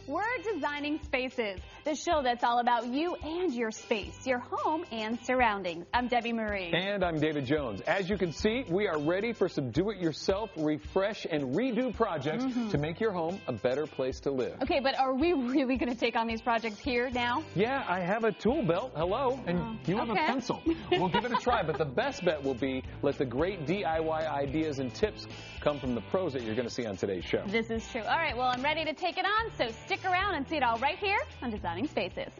We're Designing Spaces, the show that's all about you and your space, your home and surroundings. I'm Debbie Marie. And I'm David Jones. As you can see, we are ready for some do-it-yourself, refresh, and redo projects to make your home a better place to live. Okay, but are we really going to take on these projects here now? Yeah, I have a tool belt. Hello. And you have a pencil. We'll give it a try, but the best bet will be let the great DIY ideas and tips come from the pros that you're going to see on today's show. This is true. All right, well, I'm ready to take it on, so stick around and see it all right here on Designing Spaces.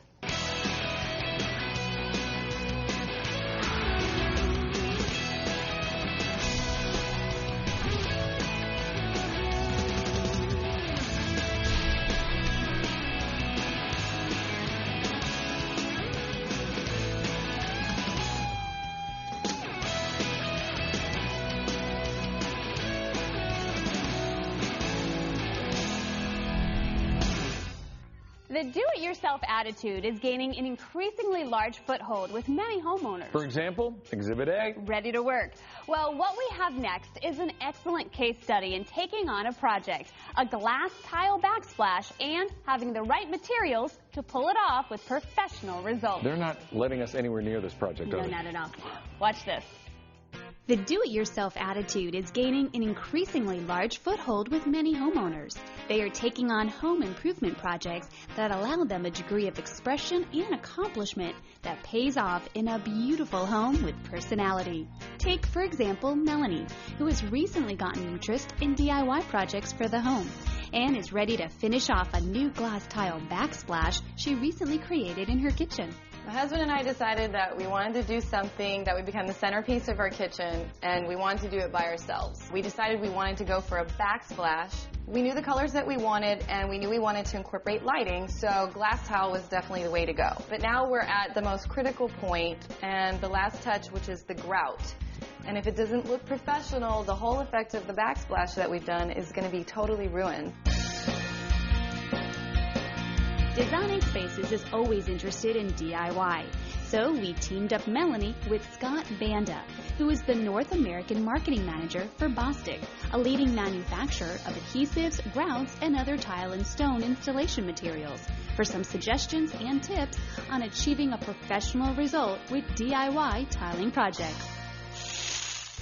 The do-it-yourself attitude is gaining an increasingly large foothold with many homeowners. For example, Exhibit A. Ready to work. Well, what we have next is an excellent case study in taking on a project, a glass tile backsplash, and having the right materials to pull it off with professional results. They're not letting us anywhere near this project, are they? No, not at all. Watch this. The do-it-yourself attitude is gaining an increasingly large foothold with many homeowners. They are taking on home improvement projects that allow them a degree of expression and accomplishment that pays off in a beautiful home with personality. Take, for example, Melanie, who has recently gotten interest in DIY projects for the home and is ready to finish off a new glass tile backsplash she recently created in her kitchen. My husband and I decided that we wanted to do something that would become the centerpiece of our kitchen, and we wanted to do it by ourselves. We decided we wanted to go for a backsplash. We knew the colors that we wanted, and we knew we wanted to incorporate lighting, so glass tile was definitely the way to go. But now we're at the most critical point, and the last touch, which is the grout. And if it doesn't look professional, the whole effect of the backsplash that we've done is going to be totally ruined. Designing Spaces is always interested in DIY, so we teamed up Melanie with Scott Banda, who is the North American Marketing Manager for Bostik, a leading manufacturer of adhesives, grouts, and other tile and stone installation materials, for some suggestions and tips on achieving a professional result with DIY tiling projects.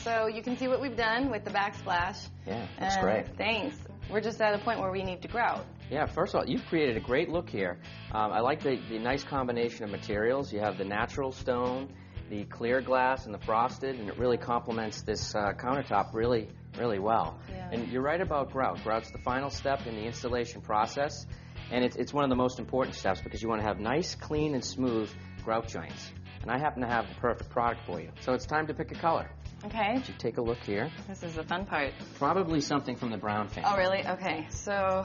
So you can see what we've done with the backsplash. Yeah, that's great. Thanks. We're just at a point where we need to grout. Yeah, first of all, you've created a great look here. I like the nice combination of materials. You have the natural stone, the clear glass, and the frosted, and it really complements this countertop really, really well. Yeah. And you're right about grout. Grout's the final step in the installation process, and it's one of the most important steps because you want to have nice, clean, and smooth grout joints. And I happen to have the perfect product for you. So it's time to pick a color. Okay. You take a look here. This is the fun part. Probably something from the brown family. Oh, really? Okay. So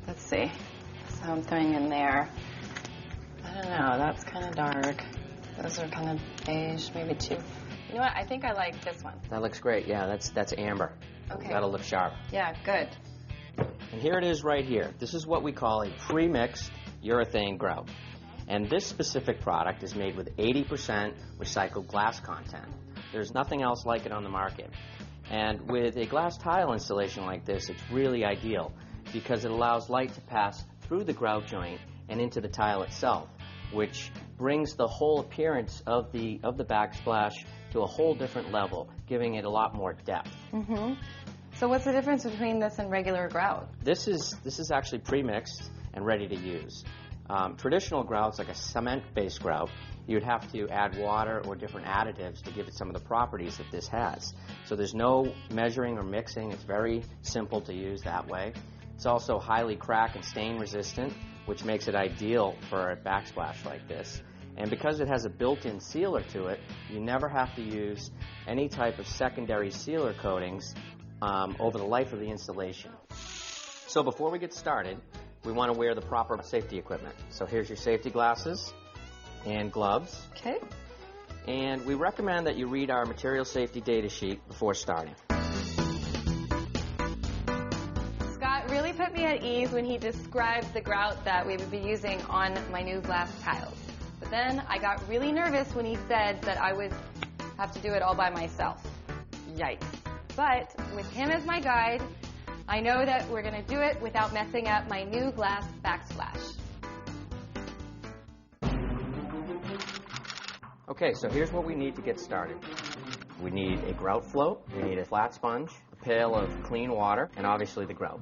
let's see. So I'm throwing in there. I don't know. That's kind of dark. Those are kind of beige, maybe two. You know what? I think I like this one. That looks great. Yeah, that's amber. Okay. That'll look sharp. Yeah, good. And here it is right here. This is what we call a pre-mixed urethane grout. And this specific product is made with 80% recycled glass content. There's nothing else like it on the market. And with a glass tile installation like this, it's really ideal because it allows light to pass through the grout joint and into the tile itself, which brings the whole appearance of the backsplash to a whole different level, giving it a lot more depth. Mm-hmm. So what's the difference between this and regular grout? This is actually pre-mixed and ready to use. Traditional grouts, like a cement-based grout, you would have to add water or different additives to give it some of the properties that this has. So there's no measuring or mixing. It's very simple to use that way. It's also highly crack and stain resistant, which makes it ideal for a backsplash like this. And because it has a built-in sealer to it, you never have to use any type of secondary sealer coatings over the life of the installation. So before we get started, we want to wear the proper safety equipment. So here's your safety glasses and gloves. Okay. And we recommend that you read our material safety data sheet before starting. Scott really put me at ease when he described the grout that we would be using on my new glass tiles. But then I got really nervous when he said that I would have to do it all by myself. Yikes. But with him as my guide, I know that we're going to do it without messing up my new glass backsplash. Okay, so here's what we need to get started. We need a grout float, we need a flat sponge, a pail of clean water, and obviously the grout.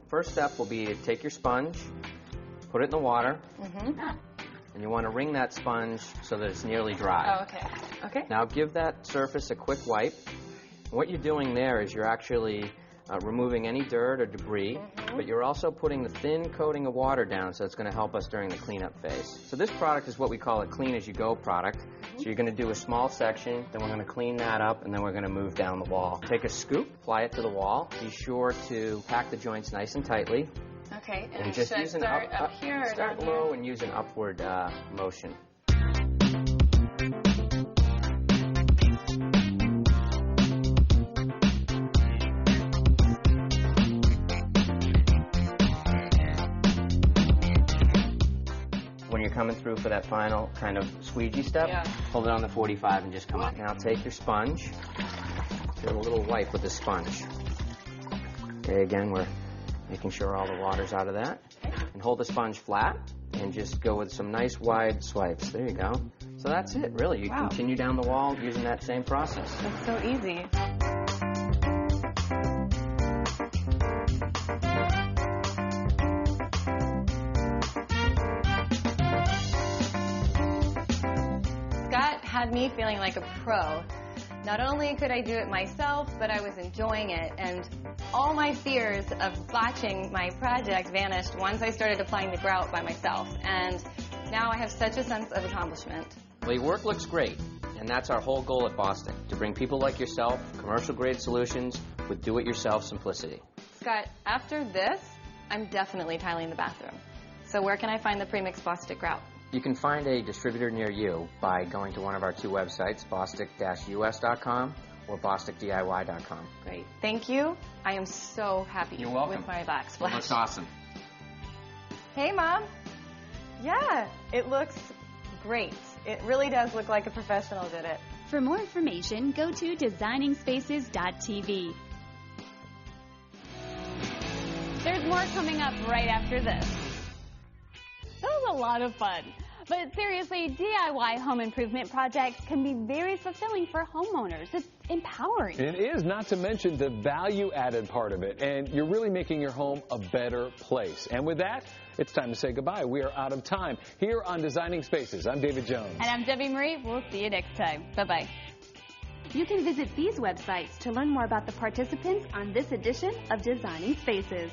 First step will be to take your sponge, put it in the water, and you want to wring that sponge so that it's nearly dry. Oh, okay. Okay. Now give that surface a quick wipe. What you're doing there is you're actually removing any dirt or debris, but you're also putting the thin coating of water down, so it's going to help us during the cleanup phase. So this product is what we call a clean-as-you-go product. So you're going to do a small section, then we're going to clean that up, and then we're going to move down the wall. Take a scoop, apply it to the wall. Be sure to pack the joints nice and tightly. Okay, And just use an up here or start down low here? and use an upward motion. When you're coming through for that final kind of squeegee step, hold it on the 45 and just come up. Now take your sponge, do a little wipe with the sponge. Okay, again, we're making sure all the water's out of that. And hold the sponge flat and just go with some nice wide swipes. There you go. So that's it, really. You continue down the wall using that same process. That's so easy. Scott had me feeling like a pro. Not only could I do it myself, but I was enjoying it, and all my fears of botching my project vanished once I started applying the grout by myself, and now I have such a sense of accomplishment. Well, your work looks great, and that's our whole goal at Bostik, to bring people like yourself commercial-grade solutions with do-it-yourself simplicity. Scott, after this, I'm definitely tiling the bathroom. So where can I find the premixed Bostik grout? You can find a distributor near you by going to one of our two websites, bostik-us.com or bostikdiy.com. Great. Thank you. I am so happy You're welcome. with my backsplash. It looks awesome. Hey, Mom. Yeah, it looks great. It really does look like a professional did it. For more information, go to designingspaces.tv. There's more coming up right after this. That was a lot of fun. But seriously, DIY home improvement projects can be very fulfilling for homeowners. It's empowering. It is, not to mention the value-added part of it. And you're really making your home a better place. And with that, it's time to say goodbye. We are out of time here on Designing Spaces. I'm David Jones. And I'm Debbie Marie. We'll see you next time. Bye-bye. You can visit these websites to learn more about the participants on this edition of Designing Spaces.